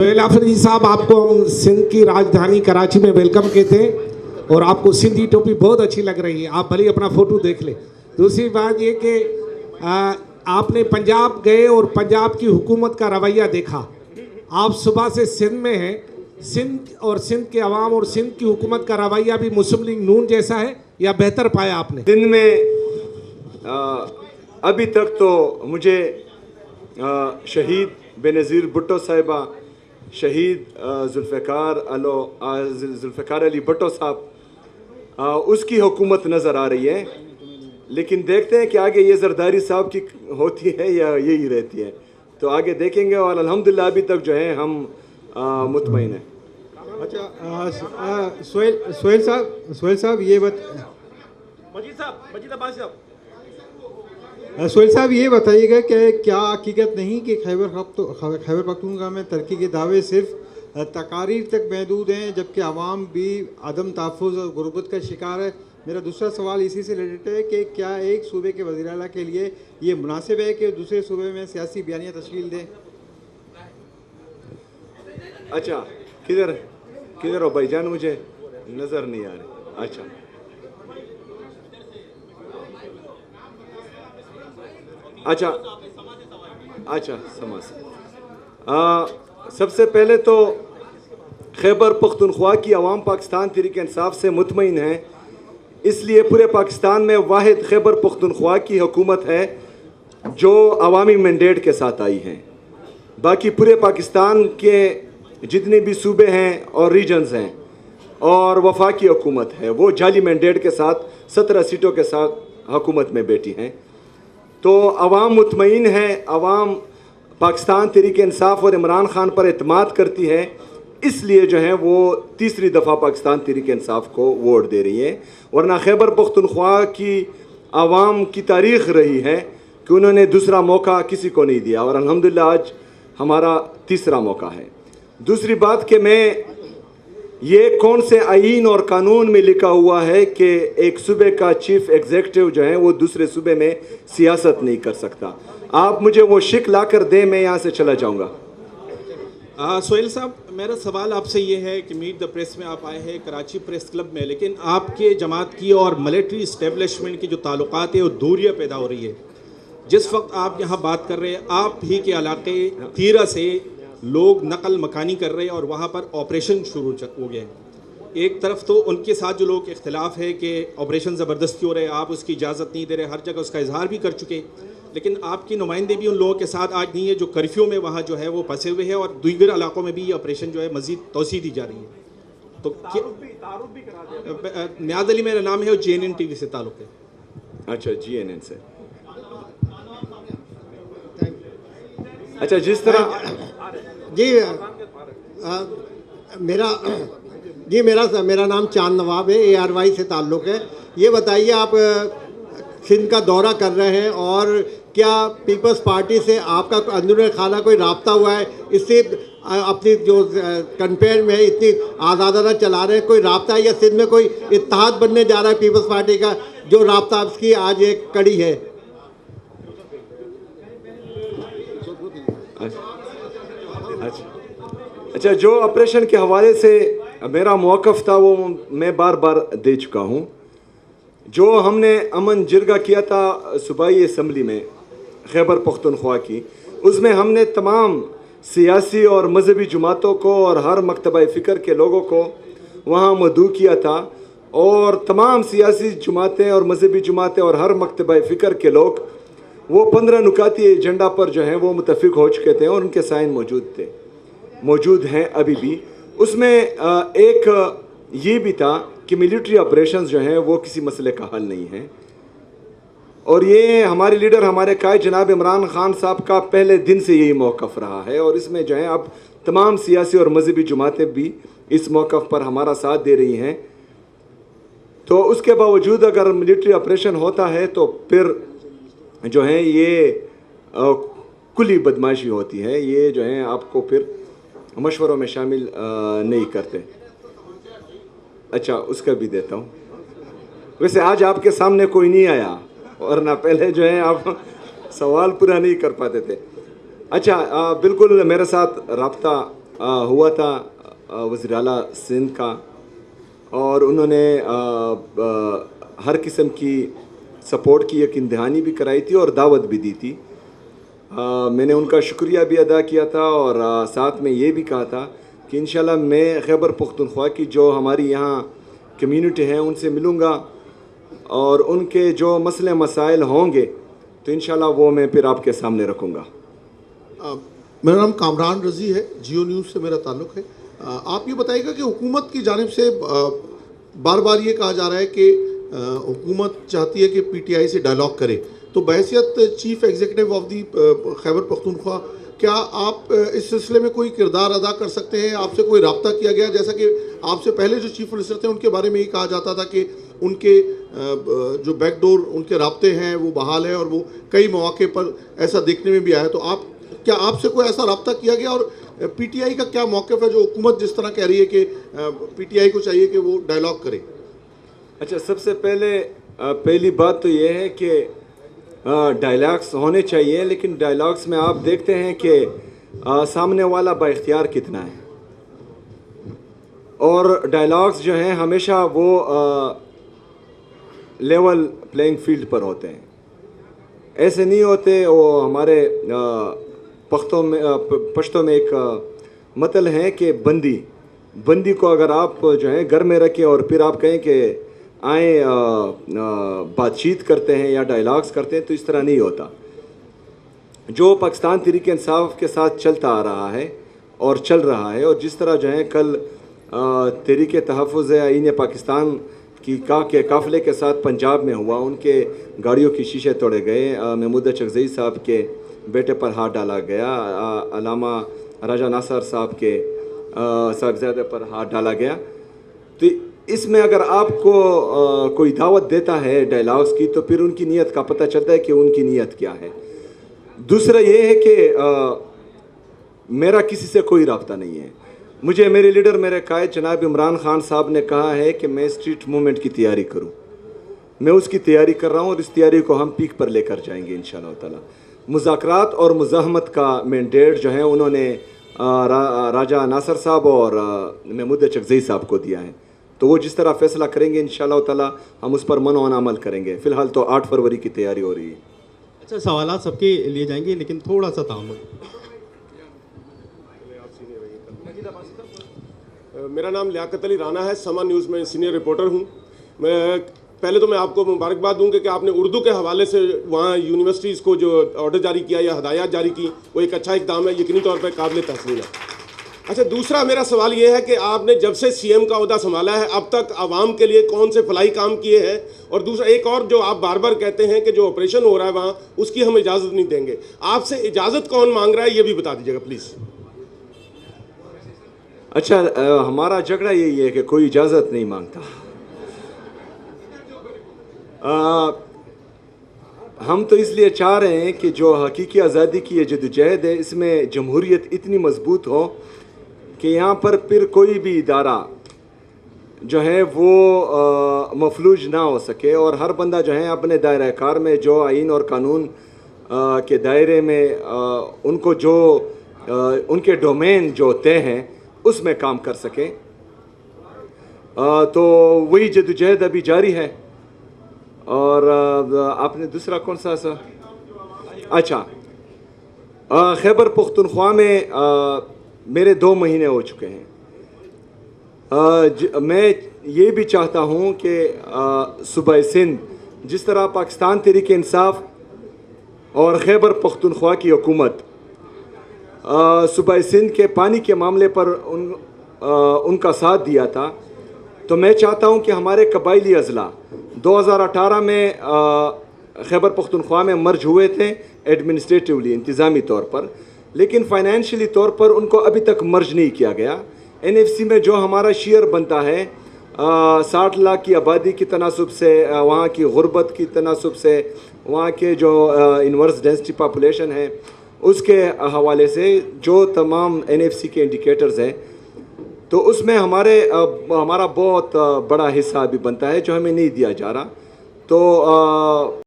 सोहेल आफरीदी साहब, आपको हम सिंध की राजधानी कराची में वेलकम कहते हैं और आपको सिंधी टोपी बहुत अच्छी लग रही है। आप भले अपना फ़ोटो देख लें। दूसरी बात ये कि आपने पंजाब गए और पंजाब की हुकूमत का रवैया देखा। आप सुबह से सिंध में हैं। सिंध और सिंध के अवाम और सिंध की हुकूमत का रवैया भी मुस्लिम लीग नून जैसा है या बेहतर पाया आपने? सिंध में अभी तक तो मुझे शहीद बेनज़ीर भुट्टो साहिबा, शहीद जुल्फ़िकार अली भुट्टो साहब, उसकी हुकूमत नज़र आ रही है। लेकिन देखते हैं कि आगे ये ज़रदारी साहब की होती है या यही रहती है, तो आगे देखेंगे। और अल्हम्दुलिल्लाह अभी तक जो है हम मुतमईन हैं। अच्छा, सोहेल साहब ये बताइएगा कि क्या हकीकत नहीं कि खैबर पख्तूनख्वा में तरक्की के दावे सिर्फ तकारीर तक महदूद हैं, जबकि आवाम भी अदम तहफ़्फ़ुज़ और गुर्बत का शिकार है? मेरा दूसरा सवाल इसी से रिलेटेड है कि क्या एक सूबे के वज़ीर आला के लिए ये मुनासिब है कि दूसरे सूबे में सियासी बयानियाँ तश्कील दें? अच्छा, किधर हो भाईजान? मुझे नज़र नहीं आ रही। अच्छा, समझ। सबसे पहले तो खैबर पख्तूनख्वा की अवाम पाकिस्तान तहरीक इंसाफ से मुतमईन है, इसलिए पूरे पाकिस्तान में वाहिद खैबर पख्तूनख्वा की हुकूमत है जो अवामी मैंडेट के साथ आई है। बाकी पूरे पाकिस्तान के जितने भी सूबे हैं और रीजन्स हैं और वफाकी हुकूमत है, वो जाली मैंडेट के साथ 17 सीटों के साथ हुकूमत में बैठी हैं। तो अवाम मुतमईन है, अवाम पाकिस्तान तहरीक इंसाफ और इमरान खान पर एतमाद करती है, इसलिए जो है वो तीसरी दफ़ा पाकिस्तान तहरीक इंसाफ को वोट दे रही है। वरना खैबर पख्तूनख्वा की आवाम की तारीख़ रही है कि उन्होंने दूसरा मौका किसी को नहीं दिया, और अल्हम्दुलिल्लाह आज हमारा तीसरा मौका है। दूसरी बात कि मैं ये कौन से आईन और कानून में लिखा हुआ है कि एक सूबे का चीफ एग्जीक्यूटिव जो है वो दूसरे सूबे में सियासत नहीं कर सकता? आप मुझे वो शिक ला कर दें, मैं यहाँ से चला जाऊँगा। सोहेल साहब, मेरा सवाल आपसे ये है कि मीट द प्रेस में आप आए हैं कराची प्रेस क्लब में, लेकिन आपके जमात की और मिलिट्री इस्टेब्लिशमेंट की जो ताल्लुकात है वो दूरियाँ पैदा हो रही है। जिस वक्त आप यहाँ बात कर रहे हैं, आप ही के इलाके तीरा से लोग नकल मकानी कर रहे हैं और वहाँ पर ऑपरेशन शुरू हो गए हैं। एक तरफ तो उनके साथ जो लोग इख्तिलाफ है कि ऑपरेशन ज़बरदस्ती हो रहे हैं, आप उसकी इजाज़त नहीं दे रहे, हर जगह उसका इजहार भी कर चुके, लेकिन आपके नुमाइंदे भी उन लोगों के साथ आज नहीं है जो कर्फ्यू में वहाँ जो है वो फंसे हुए हैं, और दीगर इलाकों में भी ये ऑपरेशन जो है मज़ीद तोसी दी जा रही है। तो नियाज़ अली मेरा नाम है और JNN TV से ताल्लुक़ है। अच्छा, JNN से। अच्छा, जिस तरह मेरा नाम चांद नवाब है, ARY से ताल्लुक़ है। ये बताइए, आप सिंध का दौरा कर रहे हैं और क्या पीपल्स पार्टी से आपका अंदरूनी खाना कोई राब्ता हुआ है? इससे अपनी जो कैंपेन में इतनी आज़ादाना चला रहे हैं, कोई राब्ता है या सिंध में कोई इत्तेहाद बनने जा रहा है पीपल्स पार्टी का, जो राब्ता उसकी आज एक कड़ी है? अच्छा, जो ऑपरेशन के हवाले से मेरा मौक़िफ़ था वो मैं बार बार दे चुका हूँ। जो हमने अमन जिरगा किया था सूबाई असम्बली में खैबर पख्तूनख्वा की, उसमें हमने तमाम सियासी और मजहबी जमातों को और हर मकतबा फ़िक्र के लोगों को वहाँ मदऊ किया था, और तमाम सियासी जमातें और मजहबी जमातें और हर मकतबा फ़िक्र के लोग वो 15 नुकाती एजेंडा पर जो हैं वो मुतफ़िक हो चुके थे और उनके साइन मौजूद हैं अभी भी। उसमें एक ये भी था कि मिलिट्री ऑपरेशंस जो हैं वो किसी मसले का हल नहीं है, और ये हमारे लीडर, हमारे कायद जनाब इमरान खान साहब का पहले दिन से यही मौक़िफ़ रहा है, और इसमें जो है अब तमाम सियासी और मजहबी जमातें भी इस मौक़िफ़ पर हमारा साथ दे रही हैं। तो उसके बावजूद अगर मिलिट्री ऑपरेशन होता है तो फिर जो है ये कुली बदमाशी होती है, ये जो है आपको फिर मशवरों में शामिल नहीं करते। अच्छा, उसका भी देता हूँ। वैसे आज आपके सामने कोई नहीं आया, और ना पहले जो है आप सवाल पूरा नहीं कर पाते थे। अच्छा, बिल्कुल मेरे साथ रब्ता ہوا تھا وزیر اعلیٰ سندھ کا, اور انہوں نے ہر قسم کی سپورٹ کی یقین دہانی بھی کرائی تھی اور دعوت بھی دی تھی. میں نے ان کا شکریہ بھی ادا کیا تھا, اور ساتھ میں یہ بھی کہا تھا کہ انشاءاللہ میں خیبر پختونخوا کی جو ہماری یہاں کمیونٹی ہیں ان سے ملوں گا, اور ان کے جو مسئلے مسائل ہوں گے تو انشاءاللہ وہ میں پھر آپ کے سامنے رکھوں گا. میرا نام کامران رضی ہے, جیو نیوز سے میرا تعلق ہے. آپ یہ بتائیے گا کہ حکومت کی جانب سے بار بار یہ کہا جا رہا ہے کہ حکومت چاہتی ہے کہ پی ٹی آئی سے ڈائلاگ کرے, تو بحیثیت chief executive of the Khyber Pakhtunkhwa کیا آپ اس سلسلے میں کوئی کردار ادا کر سکتے ہیں؟ آپ سے کوئی رابطہ کیا گیا؟ جیسا کہ آپ سے پہلے جو چیف منسٹر تھے ان کے بارے میں یہ کہا جاتا تھا کہ ان کے جو بیک ڈور ان کے رابطے ہیں وہ بحال ہیں, اور وہ کئی مواقع پر ایسا دیکھنے میں بھی آیا. تو کیا آپ سے کوئی ایسا رابطہ کیا گیا, اور پی ٹی آئی کا کیا موقف ہے جو حکومت جس طرح کہہ رہی ہے کہ پی ٹی آئی کو چاہیے کہ وہ ڈائلاگ کرے؟ اچھا, سب سے پہلی بات تو یہ ہے کہ ڈائلاگس ہونے چاہیے, لیکن ڈائلاگس میں آپ دیکھتے ہیں کہ سامنے والا با اختیار کتنا ہے, اور ڈائلاگس جو ہیں ہمیشہ وہ لیول پلینگ فیلڈ پر ہوتے ہیں, ایسے نہیں ہوتے. وہ ہمارے پشتوں میں ایک متل ہے کہ بندی کو اگر آپ جو ہے گھر میں رکھیں اور پھر آپ کہیں کہ آئیں بات چیت کرتے ہیں یا ڈائلاگس کرتے ہیں, تو اس طرح نہیں ہوتا. جو پاکستان تحریک انصاف کے ساتھ چلتا آ رہا ہے اور چل رہا ہے, اور جس طرح جو ہے کل تحریک تحفظ آئین پاکستان کی کے قافلے کے ساتھ پنجاب میں ہوا, ان کے گاڑیوں کی شیشے توڑے گئے, محمود چکزئی صاحب کے بیٹے پر ہاتھ ڈالا گیا, علامہ راجہ ناصر صاحب کے صاحبزادے پر ہاتھ ڈالا گیا. تو اس میں اگر آپ کو کوئی دعوت دیتا ہے ڈائلاگس کی, تو پھر ان کی نیت کا پتہ چلتا ہے کہ ان کی نیت کیا ہے. دوسرا یہ ہے کہ میرا کسی سے کوئی رابطہ نہیں ہے. مجھے میرے لیڈر, میرے قائد جناب عمران خان صاحب نے کہا ہے کہ میں اسٹریٹ موومنٹ کی تیاری کروں. میں اس کی تیاری کر رہا ہوں, اور اس تیاری کو ہم پیک پر لے کر جائیں گے انشاءاللہ تعالی. مذاکرات اور مزاحمت کا مینڈیٹ جو ہے انہوں نے راجہ ناصر صاحب اور محمود چکزئی صاحب کو دیا ہے, تو وہ جس طرح فیصلہ کریں گے انشاءاللہ تعالی ہم اس پر منع عمل کریں گے. فی الحال تو 8 فروری کی تیاری ہو رہی ہے. اچھا, سوالات سب کے لیے جائیں گے, لیکن تھوڑا سا تعامل. میرا نام لیاقت علی رانا ہے, سما نیوز میں سینئر رپورٹر ہوں. پہلے تو میں آپ کو مبارکباد دوں کہ آپ نے اردو کے حوالے سے وہاں یونیورسٹیز کو جو آرڈر جاری کیا یا ہدایات جاری کی, وہ ایک اچھا اقدام ہے, یقینی طور پہ قابل تحسین ہے. اچھا, دوسرا میرا سوال یہ ہے کہ آپ نے جب سے سی ایم کا عہدہ سنبھالا ہے اب تک عوام کے لیے کون سے فلاحی کام کیے ہیں؟ اور دوسرا ایک اور جو آپ بار بار کہتے ہیں کہ جو آپریشن ہو رہا ہے وہاں اس کی ہم اجازت نہیں دیں گے, آپ سے اجازت کون مانگ رہا ہے یہ بھی بتا دیجیے گا پلیز. اچھا, ہمارا جھگڑا یہی ہے کہ کوئی اجازت نہیں مانگتا. ہم تو اس لیے چاہ رہے ہیں کہ جو حقیقی آزادی کی یہ جدوجہد ہے اس میں جمہوریت اتنی مضبوط ہو کہ یہاں پر پھر کوئی بھی ادارہ جو ہے وہ مفلوج نہ ہو سکے, اور ہر بندہ جو ہے اپنے دائرہ کار میں جو آئین اور قانون کے دائرے میں ان کو جو ان کے ڈومین جو طے ہیں اس میں کام کر سکیں. تو وہی جدوجہد ابھی جاری ہے. اور آپ نے دوسرا کون سا اچھا, خیبر پختونخوا میں میرے 2 مہینے ہو چکے ہیں. میں یہ بھی چاہتا ہوں کہ صوبہ سندھ جس طرح پاکستان تحریک انصاف اور خیبر پختونخوا کی حکومت صوبہ سندھ کے پانی کے معاملے پر ان کا ساتھ دیا تھا, تو میں چاہتا ہوں کہ ہمارے قبائلی اضلاع 2018 میں خیبر پختونخوا میں مرج ہوئے تھے ایڈمنسٹریٹیولی, انتظامی طور پر, لیکن فائنینشلی طور پر ان کو ابھی تک مرج نہیں کیا گیا. این ایف سی میں جو ہمارا شیئر بنتا ہے 60 لاکھ کی آبادی کی تناسب سے, وہاں کی غربت کی تناسب سے, وہاں کے جو انورس ڈینسٹی پاپولیشن ہے اس کے حوالے سے جو تمام این ایف سی کے انڈیکیٹرز ہیں, تو اس میں ہمارا بہت بڑا حصہ بھی بنتا ہے جو ہمیں نہیں دیا جا رہا. تو